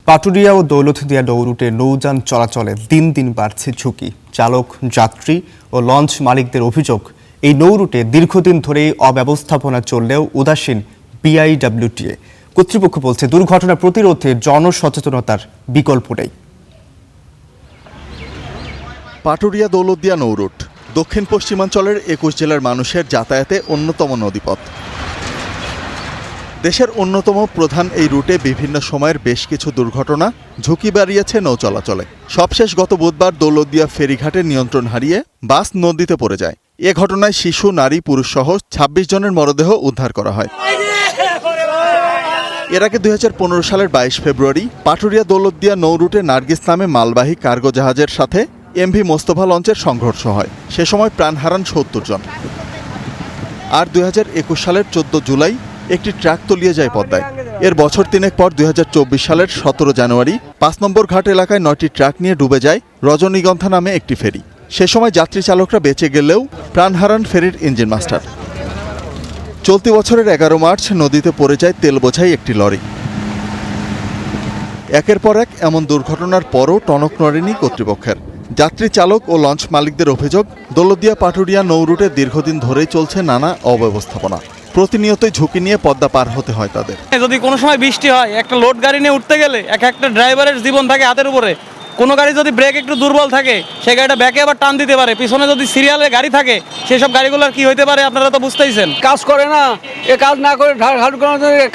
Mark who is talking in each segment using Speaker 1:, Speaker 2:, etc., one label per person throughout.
Speaker 1: পাটুরিয়া ও দৌলতদিয়া নৌরুটে নৌযান চলাচলে দিন দিন বাড়ছে ঝুঁকি। চালক, যাত্রী ও লঞ্চ মালিকদের অভিযোগ, এই নৌরুটে দীর্ঘদিন ধরেই অব্যবস্থাপনা চললেও উদাসীন বিআইডব্লিউটিএ কর্তৃপক্ষ বলছে দুর্ঘটনা প্রতিরোধে জনসচেতনতার বিকল্প নেই।
Speaker 2: পাটুরিয়া দৌলতদিয়া নৌরুট দক্ষিণ পশ্চিমাঞ্চলের ২১ জেলার মানুষের যাতায়াতে অন্যতম নদীপথ। দেশের অন্যতম প্রধান এই রুটে বিভিন্ন সময়ের বেশ কিছু দুর্ঘটনা ঝুঁকি বাড়িয়েছে নৌ চলাচলে। সবশেষ গত বুধবার দৌলতদিয়া ফেরিঘাটের নিয়ন্ত্রণ হারিয়ে বাস নদীতে পড়ে যায়। এ ঘটনায় শিশু, নারী, পুরুষসহ ২৬ জনের মরদেহ উদ্ধার করা হয়। এর আগে ২০১৫ সালের ২২ ফেব্রুয়ারি পাটুরিয়া দৌলতদিয়া নৌরুটে নার্গিস নামে মালবাহী কার্গো জাহাজের সাথে এমভি মোস্তফা লঞ্চের সংঘর্ষ হয়। সে সময় প্রাণ হারান ৭০ জন। আর ২০২১ সালের ১৪ জুলাই একটি ট্রাক তলিয়ে যায় পদ্মায়। এর বছর তিনেক পর ২০২৪ সালের ১৭ জানুয়ারি ৫ নম্বর ঘাট এলাকায় ৯টি ট্রাক নিয়ে ডুবে যায় রজনীগন্ধা নামে একটি ফেরি। সে সময় যাত্রী চালকরা বেঁচে গেলেও প্রাণ হারান ফেরির ইঞ্জিন মাস্টার। চলতি বছরের ১১ মার্চ নদীতে পড়ে যায় তেল বোঝাই একটি লরি। একের পর এক এমন দুর্ঘটনার পরও টনক নড়েনি কর্তৃপক্ষের। যাত্রী চালক ও লঞ্চ মালিকদের অভিযোগ, দৌলতদিয়া পাটুরিয়া নৌরুটে দীর্ঘদিন ধরেই চলছে নানা অব্যবস্থাপনা। প্রতিনিয়তই ঝুঁকি নিয়ে পদ্মা পার হতে হয় তাদের।
Speaker 3: যদি কোনো সময় বৃষ্টি হয়, একটা লোড গাড়ি নিয়ে উঠতে গেলে একটা ড্রাইভারের জীবন থাকে হাতের উপরে। কোনো গাড়ি যদি ব্রেক একটু দুর্বল থাকে, সেই গাড়িটা ব্যাকে আবার টান দিতে পারে। পিছনে যদি সিরিয়ালে গাড়ি থাকে, সেসব গাড়িগুলোর কি হইতে পারে আপনারা তো বুঝতেইছেন।
Speaker 4: কাজ করে না, এ কাজ না করে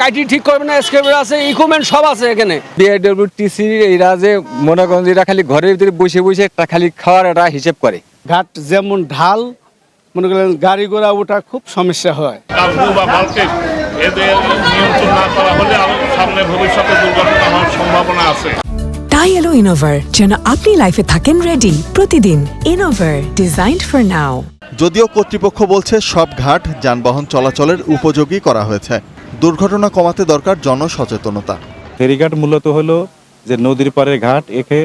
Speaker 4: কাইটি ঠিক করবে না, স্ক্রেপার আছে, ইকুইপমেন্ট সব আছে এখানে।
Speaker 5: বিআইডব্লিউটিসি এরা যে মনে করেন এরা খালি ঘরের ভিতরে বসে বসে একটা খালি খাওয়ার একটা হিসেব করে।
Speaker 4: ঘাট যেমন ঢাল, মনে করেন গাড়ি ঘোড়া ওঠা খুব সমস্যা হয়।
Speaker 6: কার্গো বা বাল্কের এদের নিয়ন্ত্রণ না করা হলে সামনে ভবিষ্যতে দুর্ঘটনা হওয়ার সম্ভাবনা আছে।
Speaker 7: তাই এলো ইনোভার, যেন আপনি লাইফে থাকেন রেডি প্রতিদিন। Innova, designed for now.
Speaker 2: যদিও কর্তৃপক্ষ বলছে সব ঘাট যানবাহন চলাচলের উপযোগী করা হয়েছে, দুর্ঘটনা কমাতে দরকার জনসচেতনতা।
Speaker 8: ফেরিঘাট মূলত হলো যে নদীর পাড়ের ঘাট, একে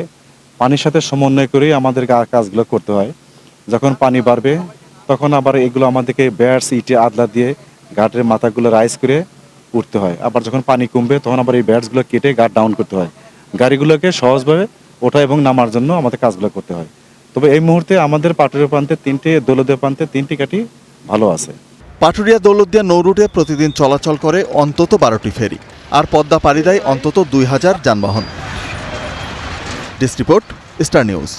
Speaker 8: পানির সাথে সমন্বয় করে আমাদের কাজগুলো করতে হয়। যখন পানি বাড়বে তখন আবার এগুলো আমাদেরকে ব্যাটস, ইটে আদলা দিয়ে ঘাটের মাথাগুলো রাইজ করে উঠতে হয়। আবার যখন পানি কমবে তখন আবার এই ব্যাটসগুলো কেটে ঘাট ডাউন করতে হয়। গাড়িগুলোকে সহজভাবে ওঠা এবং নামার জন্য আমাদের কাজগুলো করতে হয়। তবে এই মুহূর্তে আমাদের পাটুরিয়া প্রান্তে ৩টি, দৌলতদিয়া প্রান্তে 3টি ঘাটই ভালো আছে।
Speaker 2: পাটুরিয়া দৌলতদিয়া নৌরুটে প্রতিদিন চলাচল করে অন্তত 12টি ফেরি, আর পদ্মা পাড়ি দেয় অন্তত ২,০০০ যানবাহন। Desk report, star news.